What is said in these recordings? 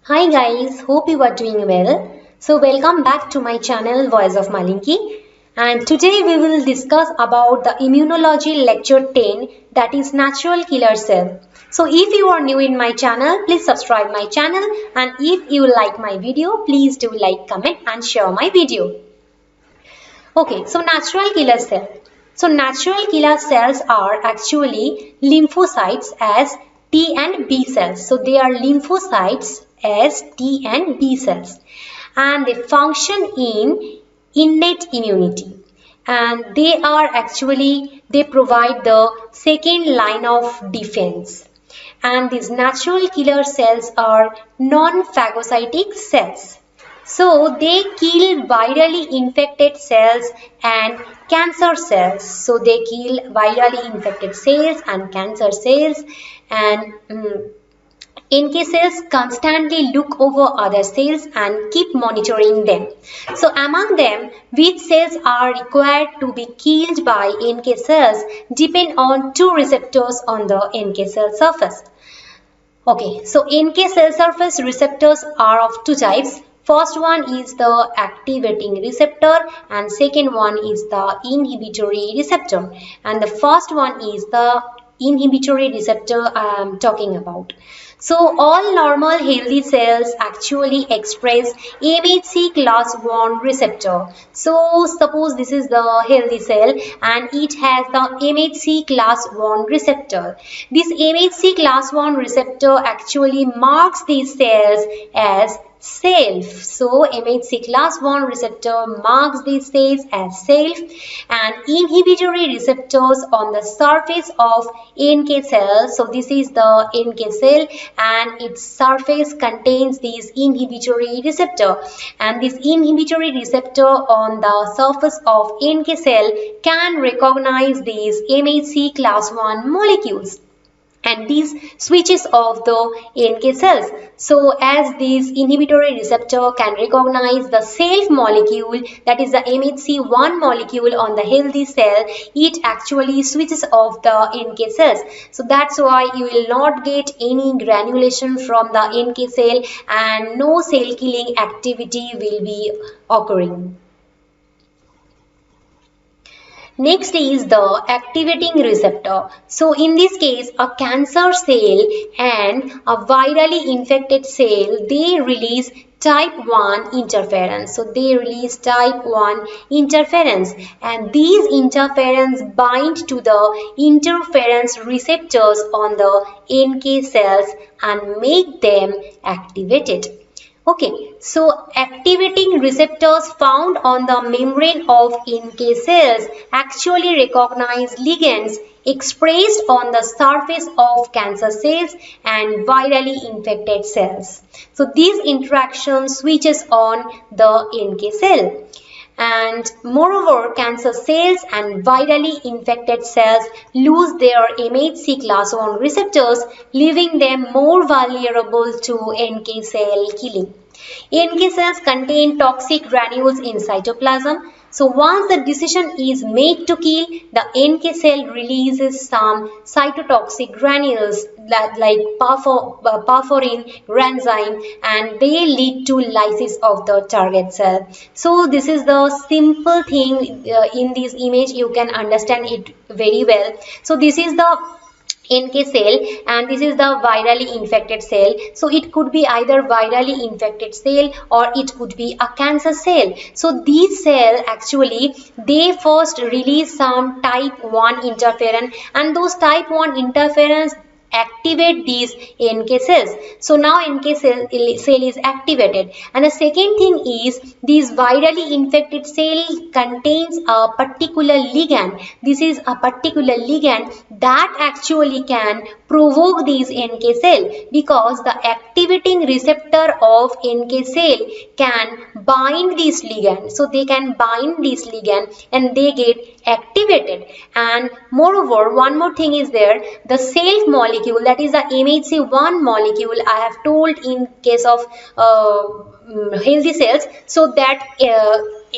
Hi guys, hope you are doing well. So welcome back to my channel Voice of Malinki, and today we will discuss about the Immunology lecture 10, that is natural killer cell. So if you are new in my channel, please subscribe my channel, and if you like my video, please do like, comment and share my video. Okay, so natural killer cell. So natural killer cells are actually lymphocytes as T and B cells. So they are lymphocytes as T and B cells, and they function in innate immunity, and they provide the second line of defense. And these natural killer cells are non-phagocytic cells. So they kill virally infected cells and cancer cells. So they kill virally infected cells and cancer cells, and NK cells constantly look over other cells and keep monitoring them. So among them, which cells are required to be killed by NK cells depend on two receptors on the NK cell surface. Okay, so NK cell surface receptors are of two types. First one is the activating receptor and second one is the inhibitory receptor. And the first one is the inhibitory receptor I am talking about. So all normal healthy cells actually express MHC class 1 receptor. So suppose this is the healthy cell and it has the MHC class 1 receptor. This MHC class 1 receptor actually marks these cells as self. So MHC class 1 receptor marks these cells as self, and inhibitory receptors on the surface of NK cells. So this is the NK cell and its surface contains this inhibitory receptor, and this inhibitory receptor on the surface of NK cell can recognize these MHC class 1 molecules, and these switches off the NK cells. So as this inhibitory receptor can recognize the self molecule, that is the MHC1 molecule on the healthy cell, it actually switches off the NK cells. So that's why you will not get any granulation from the NK cell and no cell killing activity will be occurring. Next is the activating receptor. So in this case, a cancer cell and a virally infected cell, they release type 1 interference. So they release type 1 interference, and these interference bind to the interference receptors on the NK cells and make them activated. Okay, so activating receptors found on the membrane of NK cells actually recognize ligands expressed on the surface of cancer cells and virally infected cells. So these interactions switches on the NK cell. And moreover, cancer cells and virally infected cells lose their MHC class 1 receptors, leaving them more vulnerable to NK cell killing. NK cells contain toxic granules in cytoplasm. So once the decision is made to kill, the NK cell releases some cytotoxic granules like perforin, granzyme, and they lead to lysis of the target cell. So this is the simple thing in this image. You can understand it very well. So this is the NK cell and this is the virally infected cell. So it could be either virally infected cell or it could be a cancer cell. So these cells actually, they first release some type 1 interferon, and those type 1 interferons activate these NK cells. So now NK cell is activated, and the second thing is this virally infected cell contains a particular ligand. This is a particular ligand that actually can provoke these NK cell, because the activating receptor of NK cell can bind this ligand. So they can bind this ligand and they get activated. And moreover, one more thing is there, the self molecule, that is the MHC1 molecule I have told in case of healthy cells. So that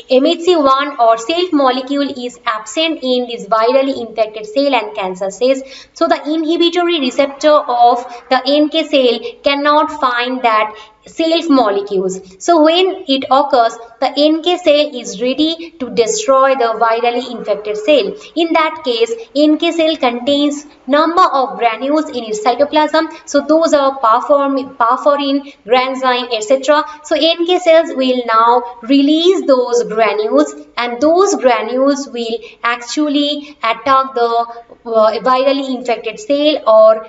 MHC1 or self molecule is absent in this virally infected cell and cancer cells. So the inhibitory receptor of the NK cell cannot find that self molecules. So when it occurs, the NK cell is ready to destroy the virally infected cell. In that case, NK cell contains number of granules in its cytoplasm. So those are perforin, granzyme, etc. So NK cells will now release those granules, and those granules will actually attack the virally infected cell or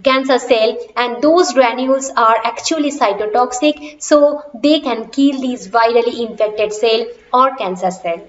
cancer cell, and those granules are actually cytotoxic, so they can kill these virally infected cell or cancer cell.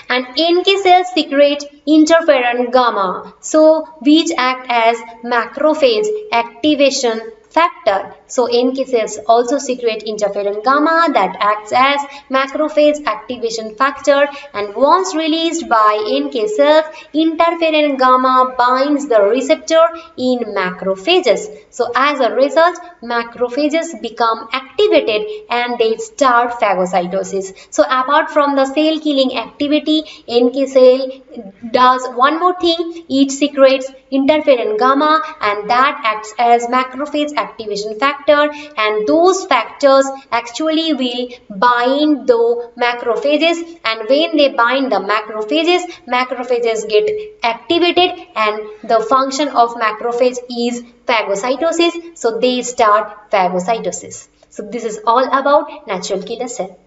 And NK cells secrete interferon gamma, so which act as macrophage activation factor. So NK cells also secrete interferon gamma that acts as macrophage activation factor, and once released by NK cells, interferon gamma binds the receptor in macrophages. So as a result, macrophages become activated and they start phagocytosis. So apart from the cell killing activity, NK cell does one more thing. It secretes interferon gamma, and that acts as macrophage activation factor, and those factors actually will bind the macrophages, and when they bind the macrophages, macrophages get activated, and the function of macrophage is phagocytosis, so they start phagocytosis. So this is all about natural killer cell.